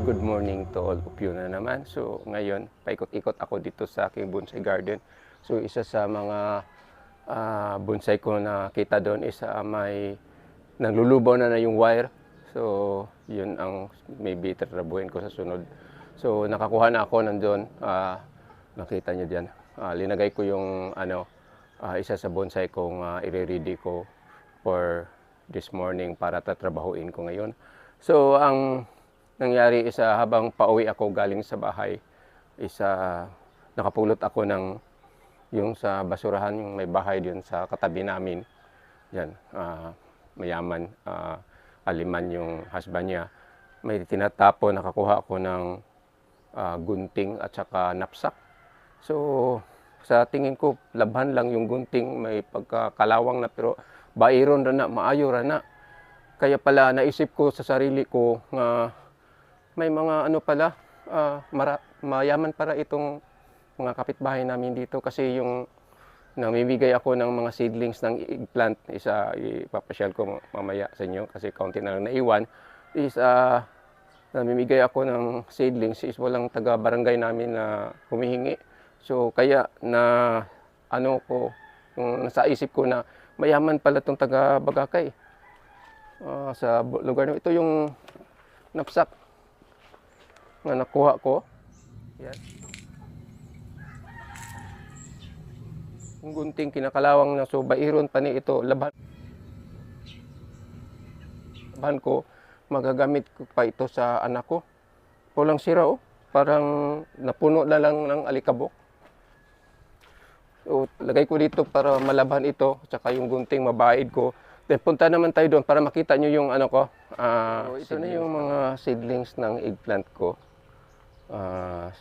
good morning to all of you na naman. So ngayon, paikot-ikot ako dito sa aking bonsai garden. So isa sa mga bonsai ko na kita doon is may naglulubaw na yung wire. So yun ang maybe tatrabuhin ko sa sunod. So nakakuha na ako nandun. Nakita nyo dyan. Linagay ko yung isa sa bonsai kong i-ready ko for this morning para tatrabahuin ko ngayon. So ang nangyari is habang pauwi ako galing sa bahay, nakapulot ako ng yung sa basurahan, yung may bahay din sa katabi namin. Yan, mayaman, aliman yung husband niya. May tinatapo, nakakuha ako ng gunting at saka napsak. So sa tingin ko, labhan lang yung gunting, may pagkakalawang na pero bairon na, maayo na. Kaya pala naisip ko sa sarili ko na may mga mayaman para itong mga kapitbahay namin dito kasi yung namimigay ako ng mga seedlings ng eggplant, ipapasyal ko mamaya sa inyo kasi kaunti na lang naiwan, namimigay ako ng seedlings is walang taga barangay namin na humihingi. So kaya nasa isip ko na mayaman pala itong taga Bagakay sa lugar na ito. Yung napsak na nakuha ko. Yan. Yung gunting kinakalawang na, so bairon pa ni ito, laban ko, magagamit ko pa ito sa anak ko. Walang sira parang napuno na lang ng alikabok. So lagay ko dito para malaban ito, tsaka yung gunting mabaid ko. Then punta naman tayo doon para makita nyo yung ko. Ito na yung mga seedlings ng eggplant ko.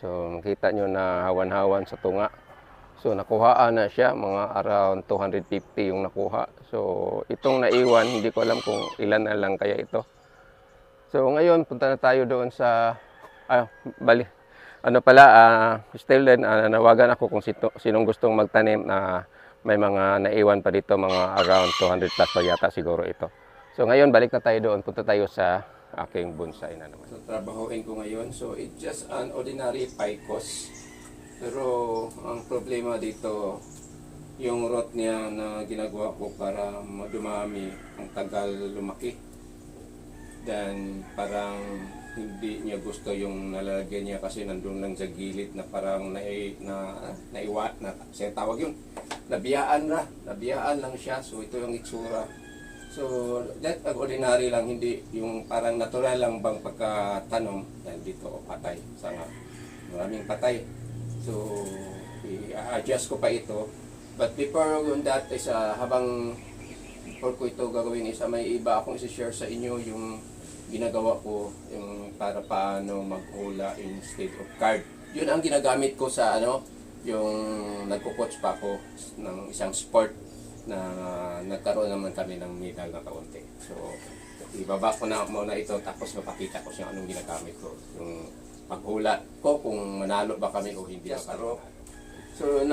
So makita nyo na hawan-hawan sa tunga. So nakuhaan na siya, mga around 250 yung nakuha. So itong naiwan, hindi ko alam kung ilan na lang kaya ito. So ngayon punta na tayo doon sa still then nawagan ako kung sinong gustong magtanim na may mga naiwan pa dito, mga around 200 plus pa yata siguro ito. So ngayon balik na tayo doon, punta tayo sa aking bonsai na naman. So trabahuin ko ngayon, so it's just an ordinary ficus. Pero ang problema dito, yung root niya na ginagawa ko para dumami, ang tagal lumaki. Then parang hindi niya gusto yung nalalagyan niya kasi nandun lang sa gilid na parang naiwat na siya tawag yun. Nabiyaan lang siya. So ito yung itsura. So that ordinary lang, hindi yung parang natural lang bang pagkatanom. Dahil dito patay, sanga maraming patay. So i-adjust ko pa ito. But before that is before ko ito gagawin is may iba akong i-share sa inyo yung ginagawa ko yung para paano maghula instead of card. Yun ang ginagamit ko sa yung nagko-coach pa ako ng isang sport na nagkaroon naman kami ng medal na kaunti. So ibaba ko na muna ito tapos mapakita ko siya anong ginagamit ko. Yung paghula ko kung manalo ba kami o hindi. So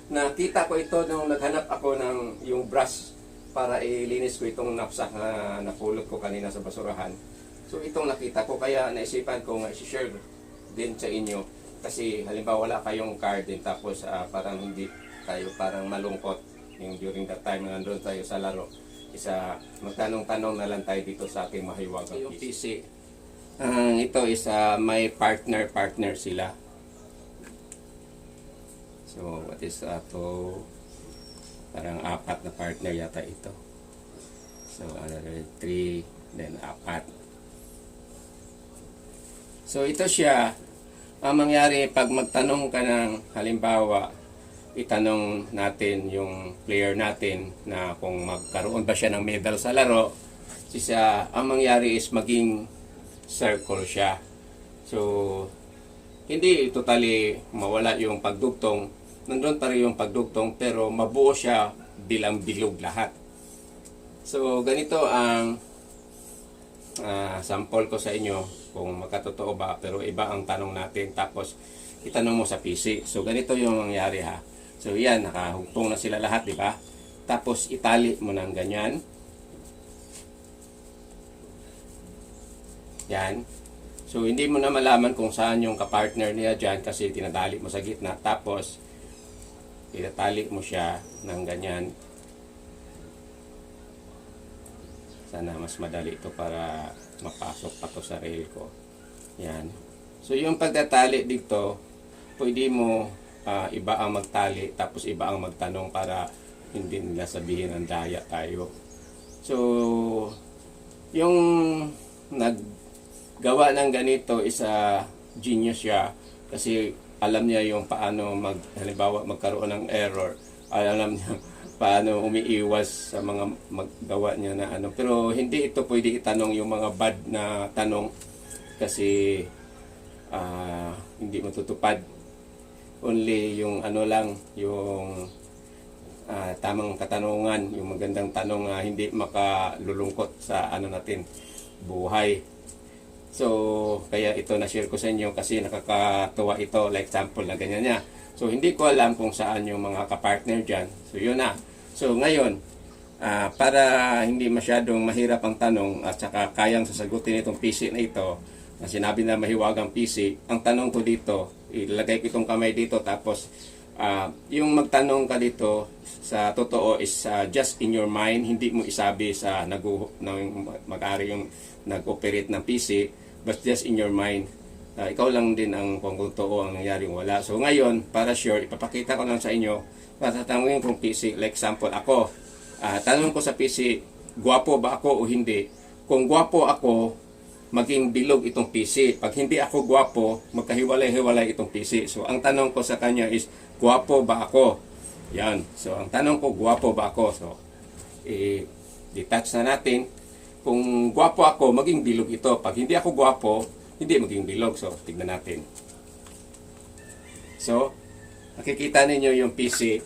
nakita ko ito nung naghanap ako ng yung brush para ilinis ko itong napsak na napulot ko kanina sa basurahan. So itong nakita ko, kaya naisipan ko nga i-share din sa inyo. Kasi halimbawa wala kayong card din tapos parang hindi tayo parang malungkot yung during that time na nandun tayo sa laro. Magtanong-tanong na lang tayo dito sa aking mahiwagang yung PC. Ito is may partner sila. So what is to parang 4 na partner yata ito. So another 3, then 4. So ito siya. Ang mangyari pag magtanong ka ng halimbawa, itanong natin yung player natin na kung magkaroon ba siya ng medal sa laro, ang mangyari is maging circle siya. So hindi totally mawala yung pagdugtong. Nandun pa rin yung pagdugtong pero mabuo siya bilang bilog lahat. So ganito ang sample ko sa inyo kung magkatotoo ba, pero iba ang tanong natin tapos itanong mo sa PC. So ganito yung mangyari ha. So yan, nakahugtong na sila lahat, di ba? Tapos itali mo ng ganyan. Yan. So hindi mo na malaman kung saan yung kapartner niya dyan kasi tinadali mo sa gitna. Tapos itatali mo siya ng ganyan. Sana mas madali ito para mapasok pa to sa rail ko. Yan. So yung pagtatali dito, pwede mo iba ang magtali tapos iba ang magtanong para hindi nila sabihin ang daya tayo. So yung naggawa ng ganito is genius siya kasi alam niya yung paano halimbawa magkaroon ng error, alam niya paano umiiwas sa mga maggawa niya na ano. Pero hindi ito pwede itanong yung mga bad na tanong kasi hindi matutupad. Only yung ano lang, yung tamang katanungan, yung magandang tanong na hindi makalulungkot sa ano natin, buhay. So, kaya ito na-share ko sa inyo kasi nakakatuwa ito, like sample na ganyan niya. So, hindi ko alam kung saan yung mga kapartner dyan. So, yun na. So, ngayon, para hindi masyadong mahirap ang tanong at saka kayang sasagutin itong PC na ito, na sinabi na mahiwagang PC, ang tanong ko dito, ilagay ko itong kamay dito tapos yung magtanong ka dito sa totoo is just in your mind, hindi mo isabi sa mag-ari yung nag-operate ng PC, but just in your mind. Ikaw lang din ang kung totoo ang nangyari wala. So ngayon, para sure, ipapakita ko lang sa inyo, tatanungin kong PC, like example ako, tanong ko sa PC, gwapo ba ako o hindi? Kung gwapo ako, maging bilog itong PC. Pag hindi ako gwapo, magkahiwalay-hiwalay itong PC. So, ang tanong ko sa kanya is, gwapo ba ako? Yan. So, ang tanong ko, gwapo ba ako? So, detach na natin. Kung gwapo ako, maging bilog ito. Pag hindi ako gwapo, hindi maging bilog. So, tignan natin. So, nakikita ninyo yung PC.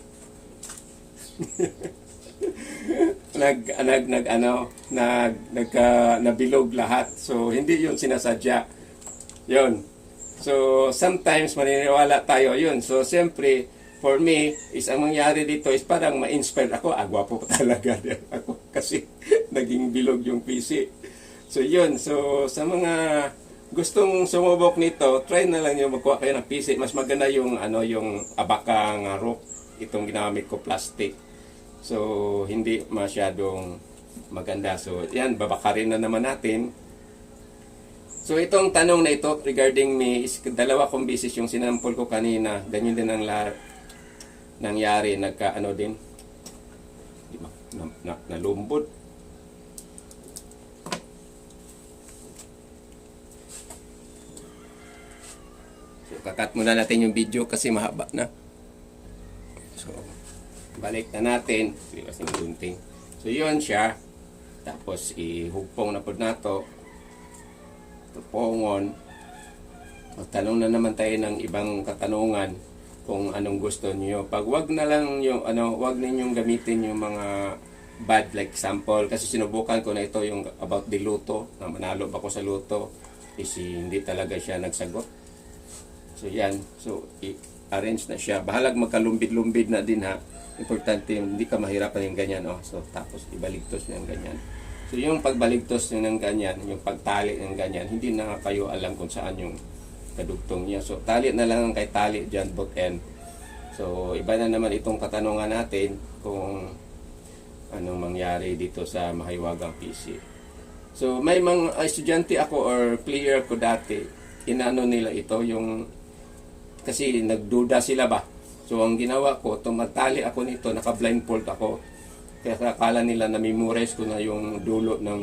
nabilog lahat. So hindi yun sinasadya. Yun. So sometimes maniniwala tayo yun. So siyempre for me is ang mangyari dito is parang ma-inspire ako. Gwapo pa talaga ako kasi naging bilog yung PC. So yun. So sa mga gustong sumubok nito, try na lang yung magkuha kayo ng PC. Mas maganda yung yung abakang rope. Itong ginamit ko plastic. So, hindi masyadong maganda. So, yan, babakarin na naman natin. So, itong tanong na ito regarding me is dalawa kong bisis yung sinampol ko kanina. Ganyan din ang nangyari. Nagka-ano din. Nalumbod. So, kakat muna natin yung video kasi mahaba na. So, balik na natin. So, yun siya. Tapos, ihugpong na po nato. Tupongon. Magtanong na naman tayo ng ibang katanungan kung anong gusto niyo. Pag wag na lang yung, wag ninyong gamitin yung mga bad like example. Kasi sinubukan ko na ito yung about the luto. Na manalo ba ko sa luto. Kasi hindi talaga siya nagsagot. So, yan. So, arrange na siya. Bahalag magkalumbid-lumbid na din ha. Importante hindi ka mahirapan yung ganyan. So, tapos ibaligtos niya yung ganyan. So, yung pagbaligtos niya ng ganyan, yung pagtali ng ganyan, hindi na kayo alam kung saan yung kadugtong niya. So, tali na lang kay tali dyan, both end. So, iba na naman itong katanungan natin kung anong mangyari dito sa mahiwagang PC. So, may mga estudyante ako or player ko dati, inano nila ito yung kasi nagduda sila ba. So, ang ginawa ko, tumatali ako nito, naka-blindfold ako. Kaya akala nila na memorize ko na yung dulo ng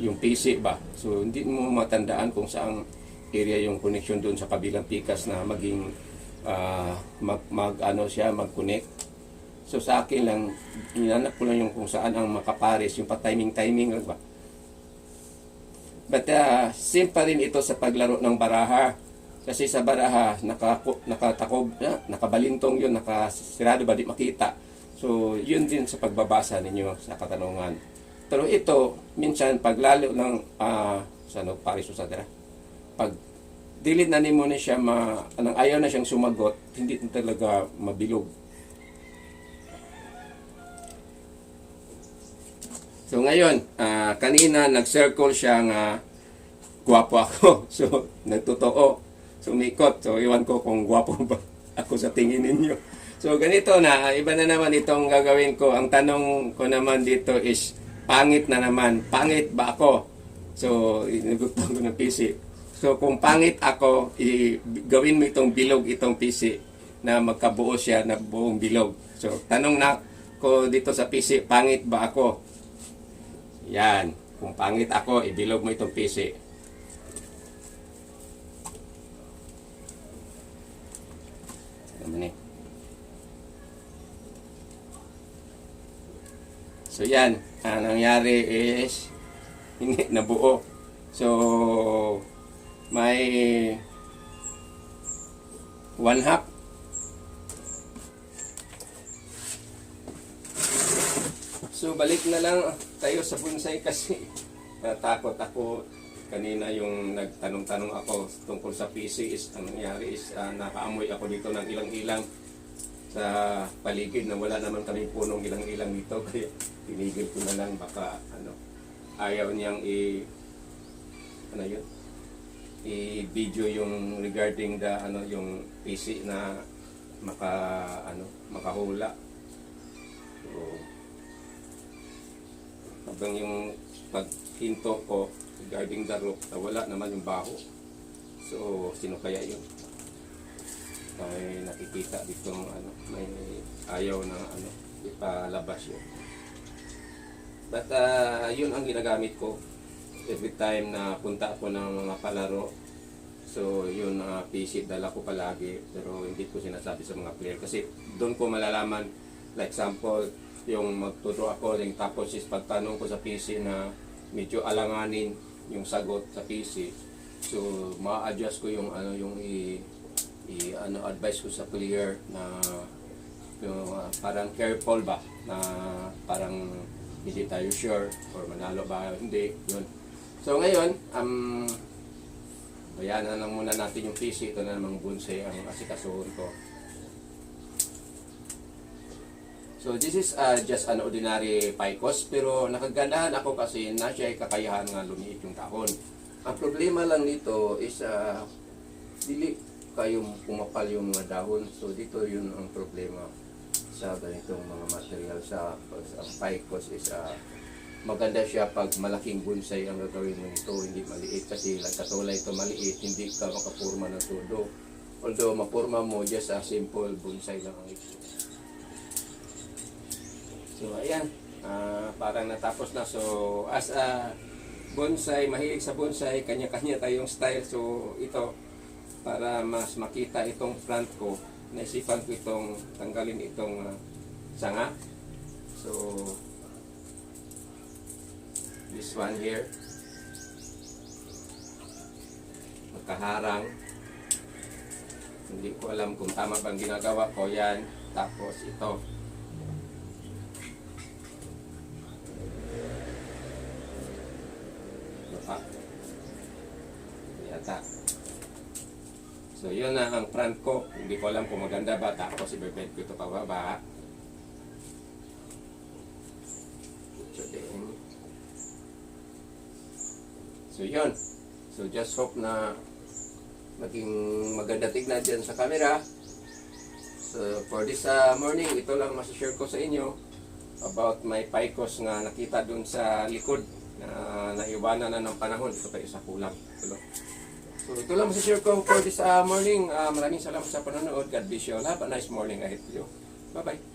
yung PC ba. So, hindi mo matandaan kung saang area yung connection doon sa kabilang pikas na maging mag-connect. So, sa akin lang, inanap ko lang yung kung saan ang makapares, yung pa-timing-timing lang ba. But, same pa rin ito sa paglaro ng baraha. Kasi sa baraha, nakatakob, nakabalintong yun, nakasirado ba, di makita. So, yun din sa pagbabasa ninyo sa katanungan. Pero ito, minsan, paglalo ng, paris sa tira, pag dilid na nimo na siya, ayaw na siyang sumagot, hindi talaga mabilog. So, ngayon, kanina, nag-circle siya nga, gwapo ako. So, nagtotoo. Sumikot. So, iwan ko kung gwapo ba ako sa tingin ninyo. So, ganito na. Iba na naman itong gagawin ko. Ang tanong ko naman dito is, pangit na naman. Pangit ba ako? So, inugutan ko ng PC. So, kung pangit ako, gawin mo itong bilog, itong PC na magkabuo siya na buong bilog. So, tanong na ko dito sa PC, pangit ba ako? Yan. Kung pangit ako, ibilog mo itong PC. So yan, ang nangyari is hindi nabuo. So may 1/2. So balik na lang tayo sa bonsai kasi natakot ako kanina yung nagtanong-tanong ako tungkol sa PC is ang nangyari is nakaamoy ako dito ng ilang-ilang sa paligid na wala naman kami punong ilang-ilang dito kaya tinigil ko na lang baka ayaw niyang i-video yung regarding the yung PC na makahula. So habang yung paghinto ko regarding the roof wala naman yung baho. So sino kaya yun? May nakikita dito may ayaw na ipalabas yun. But yun ang ginagamit ko every time na punta ako ng mga palaro. So yun PC dala ko palagi pero hindi ko sinasabi sa mga player kasi doon ko malalaman, like example yung magtuturo ako rin tapos is pagtanong ko sa PC na medyo alanganin yung sagot sa PC. So ma-adjust ko yung advice ko sa player na yung parang careful ba na parang hindi tayo sure or manalo ba hindi yun. So ngayon bayanan lang muna natin yung PC. Ito na namang bonsai ang asikasuhon ko. So this is just an ordinary ficus pero nakagandahan ako kasi na siya ay kakayahan nga lumiit yung dahon. Ang problema lang dito is dili kayong pumapal yung mga dahon. So dito yun ang problema sa ganitong mga material sa ficus is maganda siya pag malaking bonsai ang gagawin mo nito, hindi maliit kasi katulad ito maliit, hindi ka makapurma ng todo. Although mapurma mo just a simple bonsai lang ang ito. So ayan, parang natapos na. So as a bonsai, mahilig sa bonsai, kanya-kanya tayong style. So ito, para mas makita itong plant ko, naisipan ko itong tanggalin itong sanga. So this one here, magkaharang. Hindi ko alam kung tama bang ginagawa ko yan. Tapos ito, yata. So yun na ang front ko. Hindi ko alam kung maganda ba. Tapos i-bed ko ito pababa. So yun. So just hope na maging maganda tignan dyan sa camera. So for this morning, ito lang masashare ko sa inyo about my ficus nga nakita dun sa likod na naiwanan na ng panahon. Ito pa isa kulang. So ito lang masashare ko for this morning. Maraming salamat sa panonood. God bless you. Have a nice morning ahead to you. Bye bye.